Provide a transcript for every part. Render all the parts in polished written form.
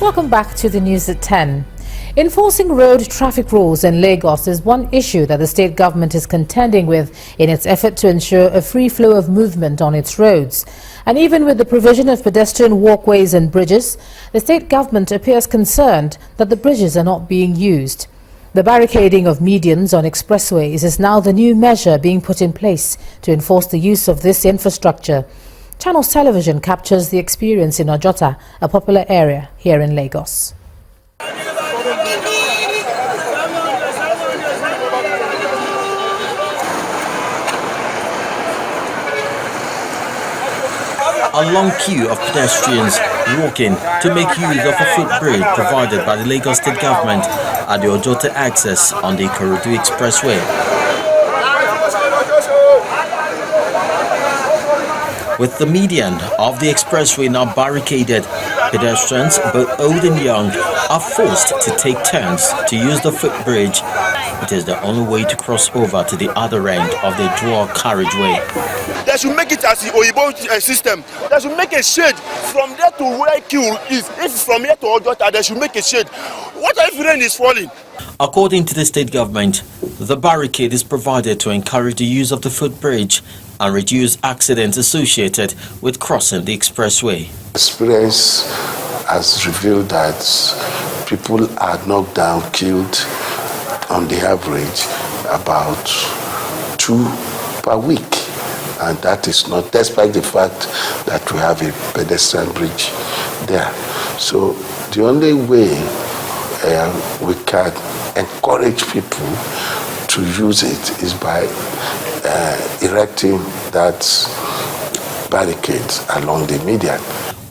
Welcome back to the news at 10. Enforcing road traffic rules in Lagos is one issue that the state government is contending with in its effort to ensure a free flow of movement on its roads. And even with the provision of pedestrian walkways and bridges, the state government appears concerned that the bridges are not being used. The barricading of medians on expressways is now the new measure being put in place to enforce the use of this infrastructure. Channels Television captures the experience in Ojota, a popular area here in Lagos. A long queue of pedestrians walking to make use of a footbridge provided by the Lagos State Government at the Ojota access on the Ikorodu Expressway. With the median of the expressway now barricaded, pedestrians, both old and young, are forced to take turns to use the footbridge. It is the only way to cross over to the other end of the dual carriageway. They should make it as the Oyibo system. They should make a shade from there to where queue is. If from here to Ojota, they should make a shade. What if rain is falling? According to the state government, the barricade is provided to encourage the use of the footbridge and reduce accidents associated with crossing the expressway. Experience has revealed that people are knocked down, killed on the average about 2 per week. And that is not, despite the fact that we have a pedestrian bridge there. So the only way we can encourage people to use it is by erecting that barricades along the median.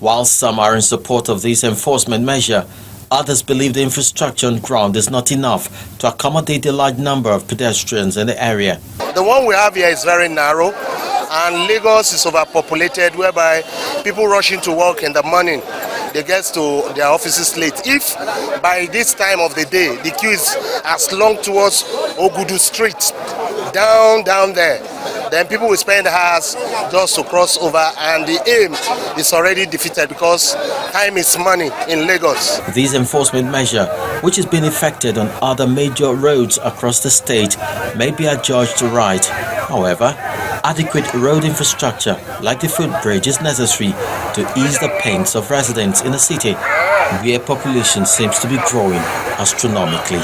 While some are in support of this enforcement measure, others believe the infrastructure on ground is not enough to accommodate the large number of pedestrians in the area. The one we have here is very narrow, and Lagos is overpopulated, whereby people rushing to work in the morning, they get to their offices late. If by this time of the day, the queue is as long towards Ogudu Street, down there, then people will spend hours just to cross over, and the aim is already defeated because time is money in Lagos. This enforcement measure, which has been effected on other major roads across the state, may be adjudged to right. However, adequate road infrastructure like the footbridge is necessary to ease the pains of residents in a city where population seems to be growing astronomically.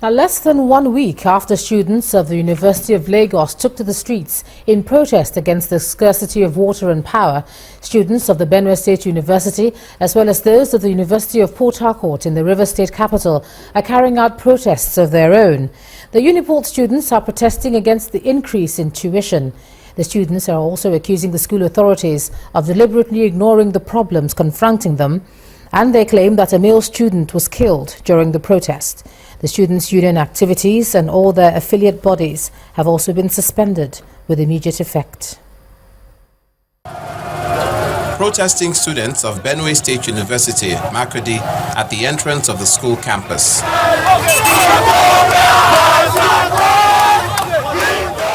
Now, less than 1 week after students of the University of Lagos took to the streets in protest against the scarcity of water and power, students of the Benue State University, as well as those of the University of Port Harcourt in the River State capital, are carrying out protests of their own. The Uniport students are protesting against the increase in tuition. The students are also accusing the school authorities of deliberately ignoring the problems confronting them, and they claim that a male student was killed during the protest. The students' union activities and all their affiliate bodies have also been suspended with immediate effect. Protesting students of Benue State University, Makurdi, at the entrance of the school campus.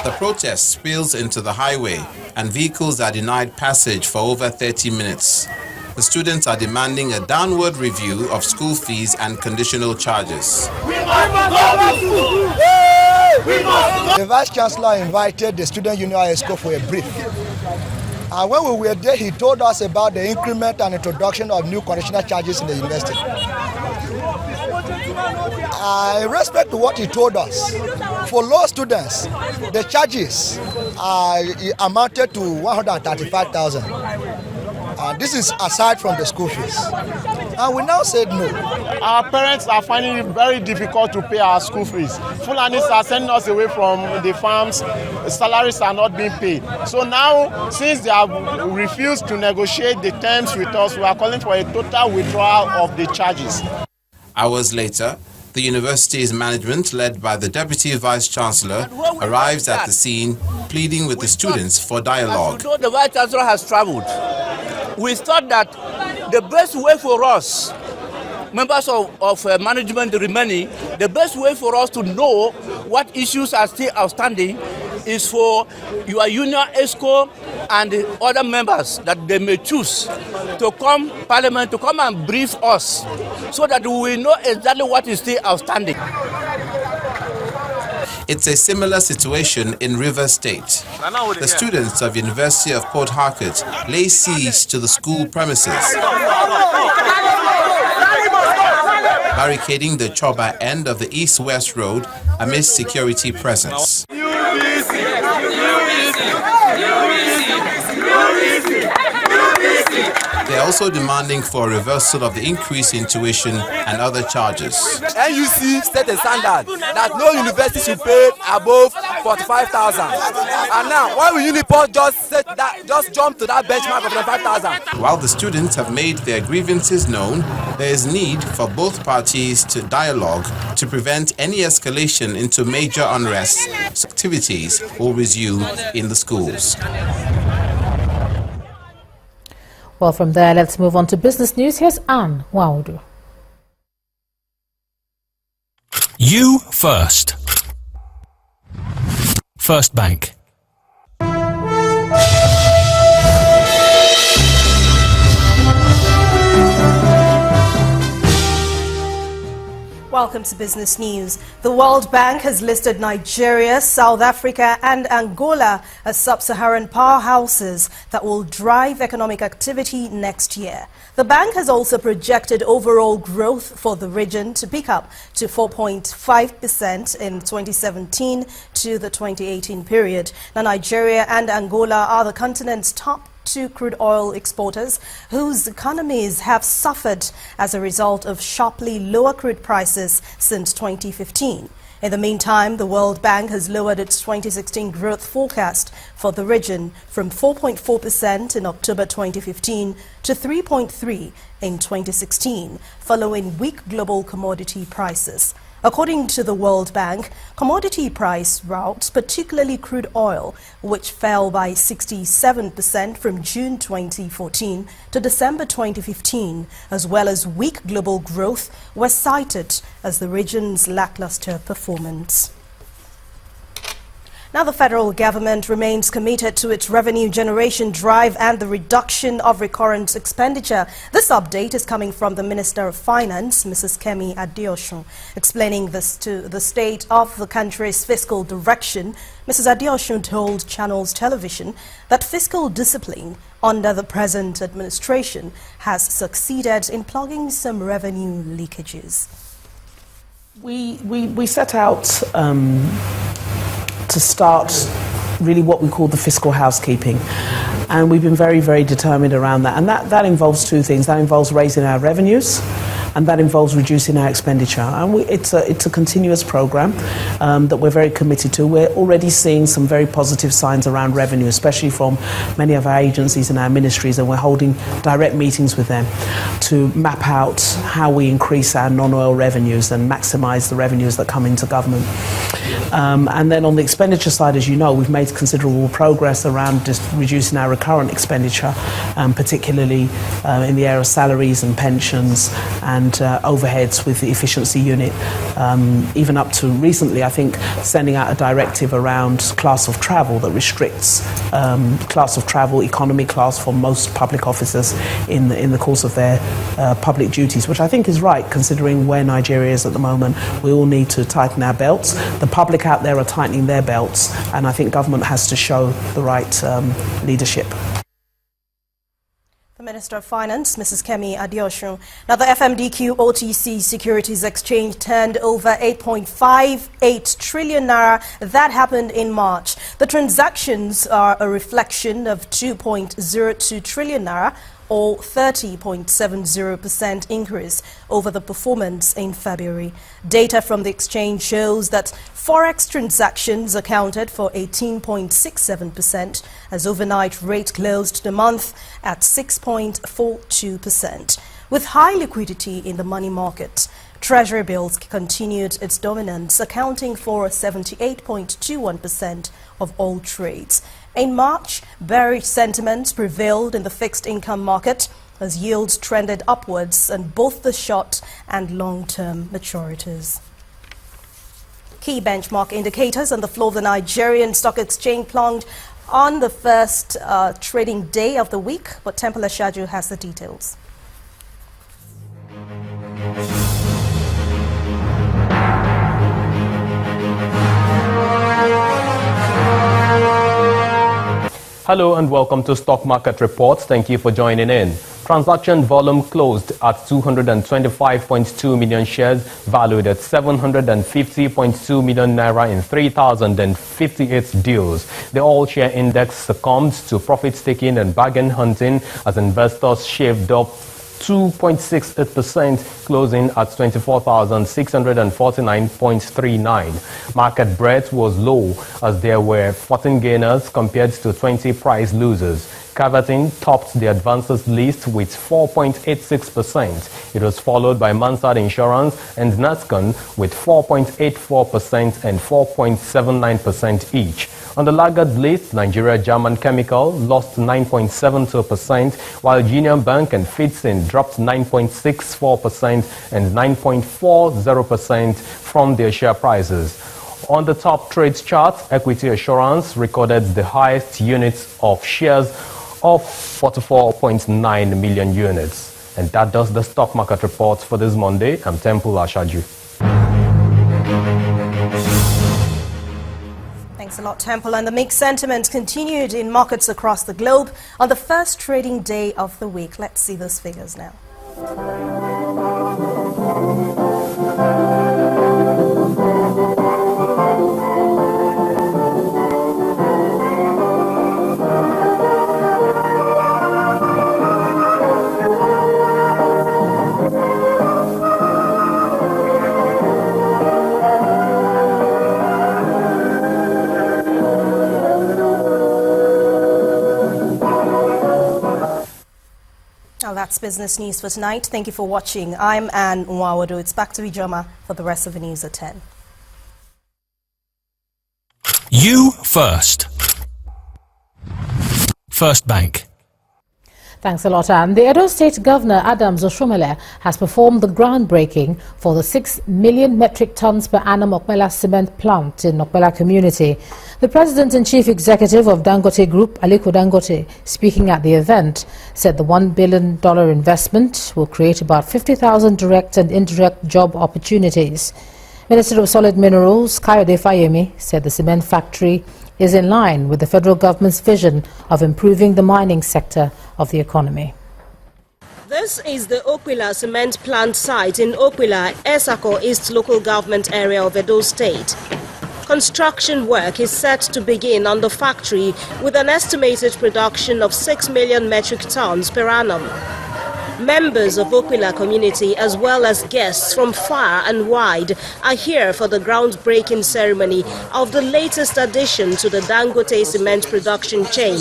The protest spills into the highway and vehicles are denied passage for over 30 minutes. The students are demanding a downward review of school fees and conditional charges. The Vice Chancellor invited the Student Union ISCO for a brief. And when we were there, he told us about the increment and introduction of new conditional charges in the university. In respect to what he told us, for law students, the charges amounted to 135,000. This is aside from the school fees. And we now said no. Our parents are finding it very difficult to pay our school fees. Fulanis are sending us away from the farms. Salaries are not being paid. So now, since they have refused to negotiate the terms with us, we are calling for a total withdrawal of the charges. Hours later, the university's management, led by the Deputy Vice Chancellor, arrives at the scene, pleading with the students for dialogue. The Vice Chancellor has traveled. We thought that the best way for us, members of management remaining, the best way for us to know what issues are still outstanding is for your union ESCO and the other members that they may choose to come Parliament to come and brief us so that we will know exactly what is still outstanding. It's a similar situation in Rivers State. The students of University of Port Harcourt lay siege to the school premises, barricading the Choba end of the east-west road amidst security presence. They're also demanding for a reversal of the increase in tuition and other charges. NUC set a standard that no university should pay above 45,000. And now, why will Uniport just jump to that benchmark of 25,000? While the students have made their grievances known, there is need for both parties to dialogue to prevent any escalation into major unrest. Activities will resume in the schools. Well, from there, let's move on to business news. Here's Anne Waudu. You first. First Bank. Welcome to Business News. The World Bank has listed Nigeria, South Africa and Angola as sub-Saharan powerhouses that will drive economic activity next year. The bank has also projected overall growth for the region to pick up to 4.5% in 2017 to the 2018 period. Now, Nigeria and Angola are the continent's top two crude oil exporters whose economies have suffered as a result of sharply lower crude prices since 2015. In the meantime, the World Bank has lowered its 2016 growth forecast for the region from 4.4% in October 2015 to 3.3% in 2016, following weak global commodity prices. According to the World Bank, commodity price routes, particularly crude oil, which fell by 67% from June 2014 to December 2015, as well as weak global growth, were cited as the region's lackluster performance. Now, the federal government remains committed to its revenue generation drive and the reduction of recurrent expenditure. This update is coming from the Minister of Finance, Mrs. Kemi Adeosun. Explaining this to the state of the country's fiscal direction, Mrs. Adeosun told Channels Television that fiscal discipline under the present administration has succeeded in plugging some revenue leakages. We set out to start really what we call the fiscal housekeeping. And we've been very, very determined around that. And that involves two things. That involves raising our revenues, and that involves reducing our expenditure. And it's a continuous program that we're very committed to. We're already seeing some very positive signs around revenue, especially from many of our agencies and our ministries, and we're holding direct meetings with them to map out how we increase our non-oil revenues and maximise the revenues that come into government. And then on the expenditure side, as you know, we've made considerable progress around just reducing our recurrent expenditure, particularly in the area of salaries and pensions and overheads with the efficiency unit. Even up to recently, I think, sending out a directive around class of travel that restricts class of travel, economy class, for most public officers in the course of their public duties, which I think is right, considering where Nigeria is at the moment. We all need to tighten our belts. The public out there are tightening their belts, and I think government has to show the right leadership. The Minister of Finance, Mrs. Kemi Adeosun. Now, the FMDQ OTC Securities Exchange turned over 8.58 trillion naira. That happened in March. The transactions are a reflection of 2.02 trillion naira, or 30.70% increase over the performance in February. Data from the exchange shows that Forex transactions accounted for 18.67%, as overnight rate closed the month at 6.42%. With high liquidity in the money market, Treasury bills continued its dominance, accounting for 78.21% of all trades. In March, bearish sentiment prevailed in the fixed income market as yields trended upwards on both the short and long-term maturities. Key benchmark indicators on the floor of the Nigerian Stock Exchange plunged on the first trading day of the week, but Temple Ashaju has the details. Hello and welcome to Stock Market Reports. Thank you for joining in. Transaction volume closed at 225.2 million shares, valued at 750.2 million naira in 3,058 deals. The all-share index succumbed to profit-taking and bargain hunting as investors shaved up 2.68%, closing at 24,649.39. Market breadth was low as there were 14 gainers compared to 20 price losers. Cavatin topped the advances list with 4.86%. It was followed by Mansard Insurance and Nascon with 4.84% and 4.79% each. On the laggard list, Nigeria German Chemical lost 9.72%, while Union Bank and Fitsin dropped 9.64% and 9.40% from their share prices. On the top trades chart, Equity Assurance recorded the highest units of shares of 44.9 million units. And that does the stock market report for this Monday. I'm Temple Ashaju. Thanks a lot, Temple. And the mixed sentiment continued in markets across the globe on the first trading day of the week. Let's see those figures now. Well, that's business news for tonight. Thank you for watching. I'm Anne Nwawado. It's back to Ijoma for the rest of the news at 10. You first. First Bank. Thanks a lot, Anne. The Edo State Governor, Adams Oshiomhole, has performed the groundbreaking for the 6 million metric tons per annum Okpela cement plant in Okpela community. The President and Chief Executive of Dangote Group, Aliko Dangote, speaking at the event, said the $1 billion investment will create about 50,000 direct and indirect job opportunities. Minister of Solid Minerals, Kayode Fayemi, said the cement factory is in line with the federal government's vision of improving the mining sector of the economy. This is the Okpela cement plant site in Okpela, Esako East local government area of Edo State. Construction work is set to begin on the factory with an estimated production of 6 million metric tons per annum. Members of Okpela community as well as guests from far and wide are here for the groundbreaking ceremony of the latest addition to the Dangote Cement production chain.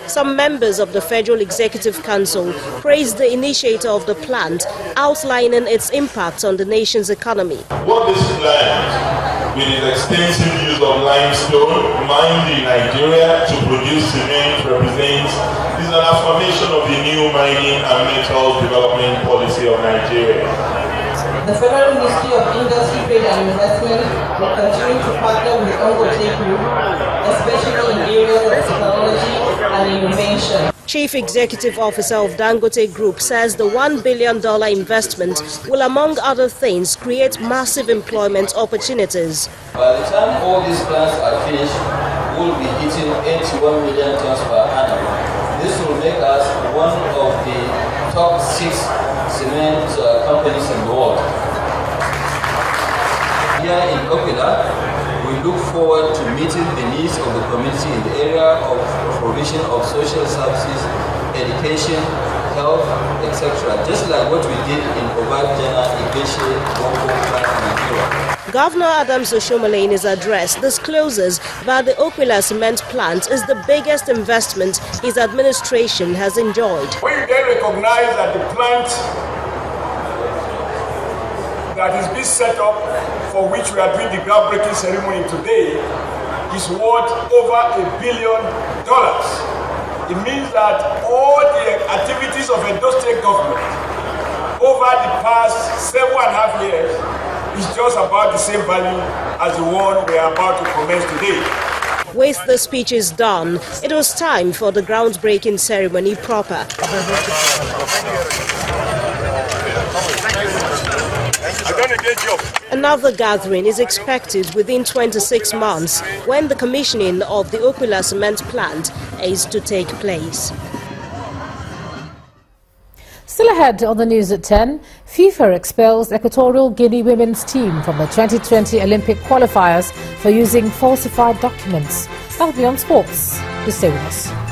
Some members of the Federal Executive Council praised the initiator of the plant, outlining its impact on the nation's economy. What this plant, with its extensive use of limestone, mined in Nigeria to produce cement, represents is an affirmation of the new mining and metal development policy of Nigeria. The Federal Ministry of Industry, Trade and Investment will continue to partner with Dangote Group, especially in areas of technology and innovation. Chief Executive Officer of Dangote Group says the $1 billion investment will, among other things, create massive employment opportunities. By the time all these plants are finished, we'll be hitting 81 million tons per annum. This will make us one of the top 6 cement companies in the world. Here in Okpela, we look forward to meeting the needs of the community in the area of provision of social services, education, health, etc. Just like what we did in Obajana, Ibeshe, Boko, and Nigeria. Governor Adams Oshiomhole in his address discloses that the Okpela cement plant is the biggest investment his administration has enjoyed. We then recognize that the plant that is being set up, for which we are doing the groundbreaking ceremony today, is worth over $1 billion. It means that all the activities of Edo State government over the past 7.5 years is just about the same value as the one we are about to commence today. With the speeches done, it was time for the groundbreaking ceremony proper. Another gathering is expected within 26 months when the commissioning of the Okwila Cement plant is to take place. Still ahead on the news at 10, FIFA expels Equatorial Guinea women's team from the 2020 Olympic qualifiers for using falsified documents. That'll be on sports. Just stay with us.